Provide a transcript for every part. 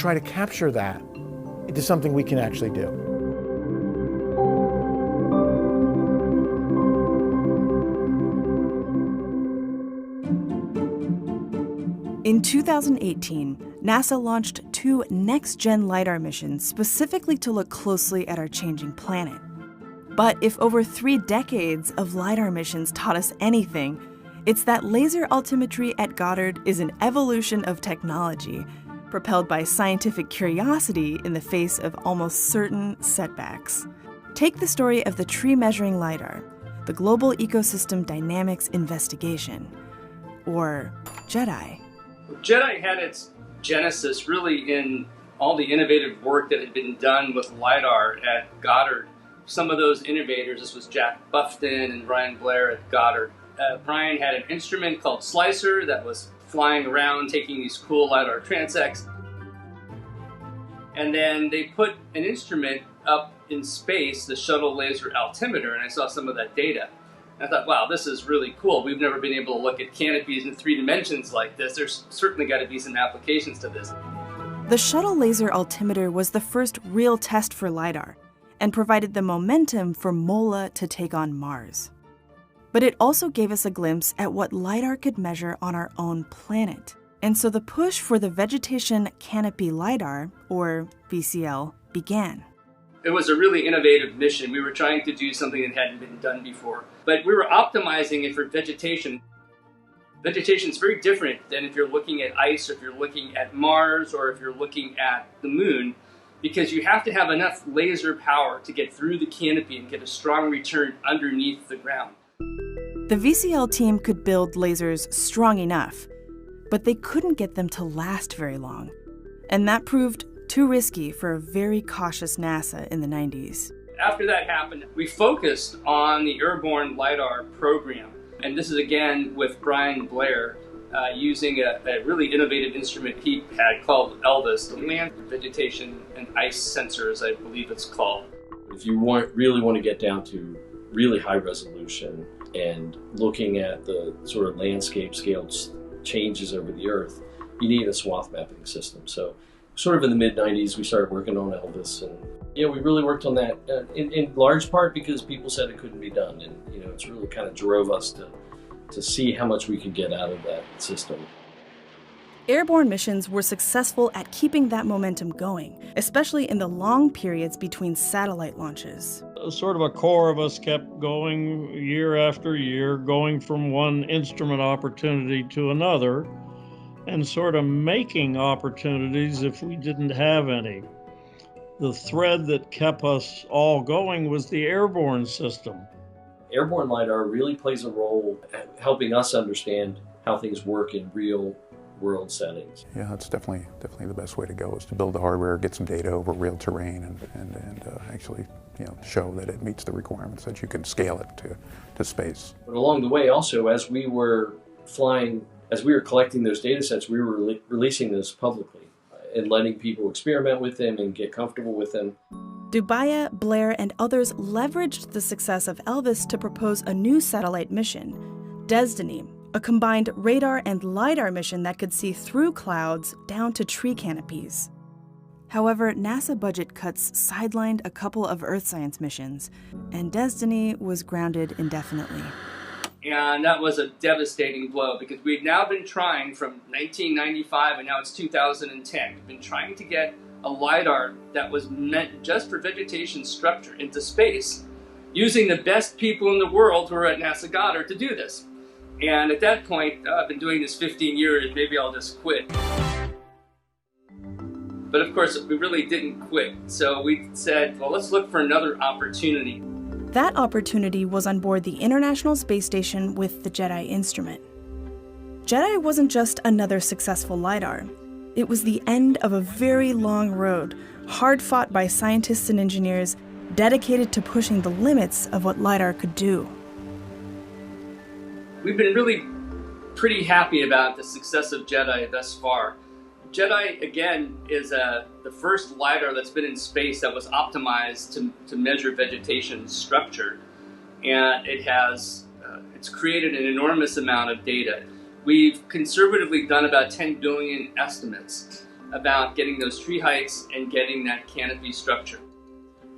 try to capture that into something we can actually do. In 2018, NASA launched 2 next-gen Lidar missions specifically to look closely at our changing planet. But if over 3 decades of Lidar missions taught us anything, it's that laser altimetry at Goddard is an evolution of technology, propelled by scientific curiosity in the face of almost certain setbacks. Take the story of the tree-measuring Lidar, the Global Ecosystem Dynamics Investigation, or JEDI. JEDI had its genesis really in all the innovative work that had been done with LiDAR at Goddard. Some of those innovators, this was Jack Buffton and Brian Blair at Goddard. Brian had an instrument called Slicer that was flying around taking these cool LiDAR transects. And then they put an instrument up in space, the shuttle laser altimeter, and I saw some of that data. I thought, wow, this is really cool. We've never been able to look at canopies in 3 dimensions like this. There's certainly got to be some applications to this. The shuttle laser altimeter was the first real test for LiDAR and provided the momentum for MOLA to take on Mars. But it also gave us a glimpse at what LiDAR could measure on our own planet. And so the push for the Vegetation Canopy Lidar, or VCL, began. It was a really innovative mission. We were trying to do something that hadn't been done before, but we were optimizing it for vegetation. Vegetation is very different than if you're looking at ice, or if you're looking at Mars, or if you're looking at the moon, because you have to have enough laser power to get through the canopy and get a strong return underneath the ground. The VCL team could build lasers strong enough, but they couldn't get them to last very long. And that proved too risky for a very cautious NASA in the 90s. After that happened, we focused on the airborne LiDAR program. And this is again with Brian Blair using a really innovative instrument he had called Elvis, the land vegetation and ice sensors, I believe it's called. If you really want to get down to really high resolution and looking at the sort of landscape scale changes over the Earth, you need a swath mapping system. So sort of in the mid-90s, we started working on Elvis, and yeah, we really worked on that in large part because people said it couldn't be done, and it's really kind of drove us to see how much we could get out of that system. Airborne missions were successful at keeping that momentum going, especially in the long periods between satellite launches. Sort of a core of us kept going year after year, going from one instrument opportunity to another, and sort of making opportunities if we didn't have any. The thread that kept us all going was the airborne system. Airborne LiDAR really plays a role at helping us understand how things work in real world settings. Yeah, that's definitely the best way to go, is to build the hardware, get some data over real terrain, and actually show that it meets the requirements, that you can scale it to space. But along the way also, as we were collecting those data sets, we were releasing those publicly and letting people experiment with them and get comfortable with them. Dubaya, Blair, and others leveraged the success of Elvis to propose a new satellite mission, Destiny, a combined radar and LiDAR mission that could see through clouds down to tree canopies. However, NASA budget cuts sidelined a couple of Earth science missions, and Destiny was grounded indefinitely. And that was a devastating blow, because we'd now been trying from 1995, and now it's 2010. We've been trying to get a LiDAR that was meant just for vegetation structure into space, using the best people in the world who are at NASA Goddard to do this. And at that point, I've been doing this 15 years, maybe I'll just quit. But of course, we really didn't quit. So we said, well, let's look for another opportunity. That opportunity was on board the International Space Station with the JEDI instrument. JEDI wasn't just another successful LiDAR. It was the end of a very long road, hard fought by scientists and engineers dedicated to pushing the limits of what LiDAR could do. We've been really pretty happy about the success of JEDI thus far. JEDI, again, is the first LiDAR that's been in space that was optimized to measure vegetation structure. And it's created an enormous amount of data. We've conservatively done about 10 billion estimates. about getting those tree heights and getting that canopy structure.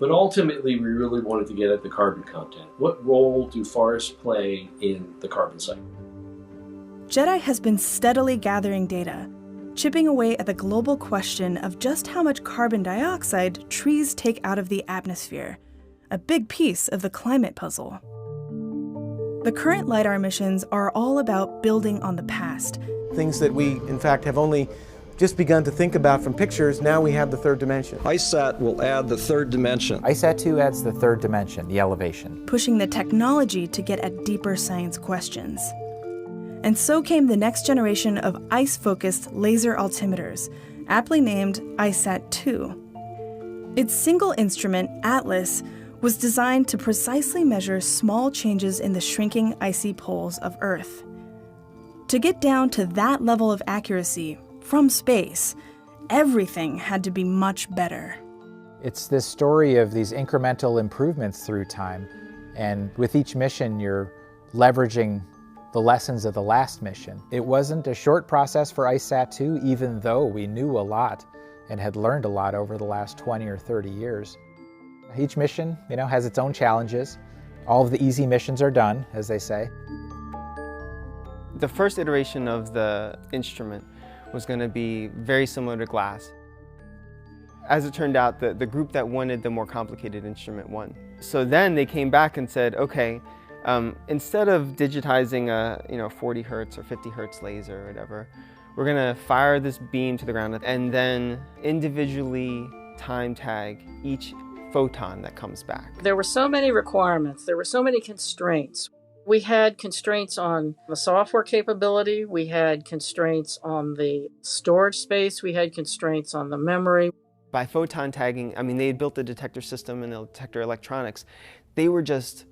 But ultimately, we really wanted to get at the carbon content. What role do forests play in the carbon cycle? JEDI has been steadily gathering data, chipping away at the global question of just how much carbon dioxide trees take out of the atmosphere, a big piece of the climate puzzle. The current LIDAR missions are all about building on the past. Things that we, in fact, have only just begun to think about from pictures, now we have the third dimension. ISAT will add the third dimension. ISAT-2 adds the third dimension, the elevation. Pushing the technology to get at deeper science questions. And so came the next generation of ice-focused laser altimeters, aptly named ISAT-2. Its single instrument, ATLAS, was designed to precisely measure small changes in the shrinking icy poles of Earth. To get down to that level of accuracy from space, everything had to be much better. It's this story of these incremental improvements through time, and with each mission you're leveraging the lessons of the last mission. It wasn't a short process for ISAT-2, even though we knew a lot and had learned a lot over the last 20 or 30 years. Each mission, has its own challenges. All of the easy missions are done, as they say. The first iteration of the instrument was going to be very similar to glass. As it turned out, the group that wanted the more complicated instrument won. So then they came back and said, okay, instead of digitizing a 40 hertz or 50 hertz laser or whatever, we're going to fire this beam to the ground and then individually time tag each photon that comes back. There were so many requirements, there were so many constraints. We had constraints on the software capability, we had constraints on the storage space, we had constraints on the memory. By photon tagging, they had built the detector system and the detector electronics. They were just,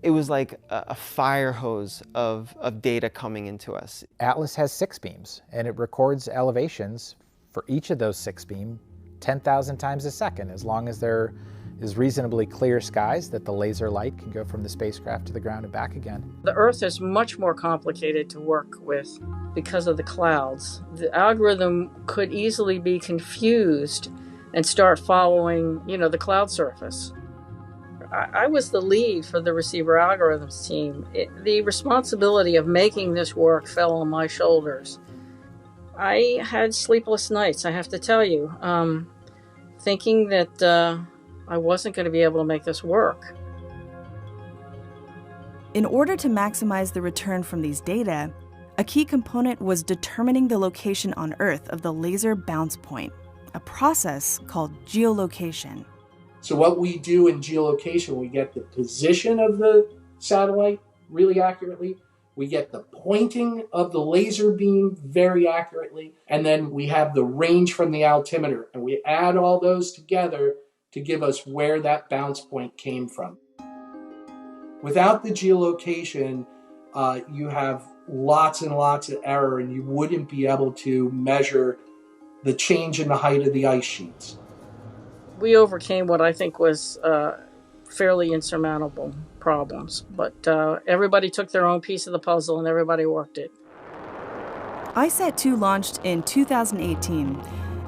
it was like a fire hose of data coming into us. ATLAS has 6 beams, and it records elevations for each of those 6 beams 10,000 times a second, as long as there is reasonably clear skies that the laser light can go from the spacecraft to the ground and back again. The Earth is much more complicated to work with because of the clouds. The algorithm could easily be confused and start following, the cloud surface. I was the lead for the receiver algorithms team. The responsibility of making this work fell on my shoulders. I had sleepless nights, I have to tell you, thinking that I wasn't going to be able to make this work. In order to maximize the return from these data, a key component was determining the location on Earth of the laser bounce point, a process called geolocation. So what we do in geolocation, we get the position of the satellite really accurately, we get the pointing of the laser beam very accurately, and then we have the range from the altimeter, and we add all those together to give us where that bounce point came from. Without the geolocation, you have lots and lots of error, and you wouldn't be able to measure the change in the height of the ice sheets. We overcame what I think was fairly insurmountable problems, but everybody took their own piece of the puzzle and everybody worked it. ISAT-2 launched in 2018,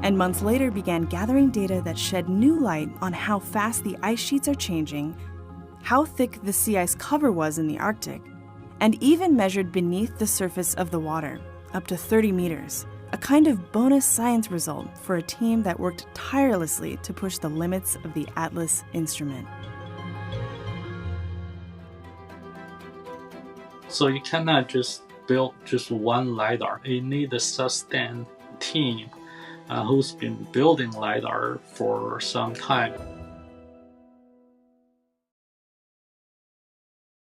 and months later began gathering data that shed new light on how fast the ice sheets are changing, how thick the sea ice cover was in the Arctic, and even measured beneath the surface of the water, up to 30 meters, a kind of bonus science result for a team that worked tirelessly to push the limits of the ATLAS instrument. So you cannot just build just one LiDAR. You need a sustained team who's been building LiDAR for some time.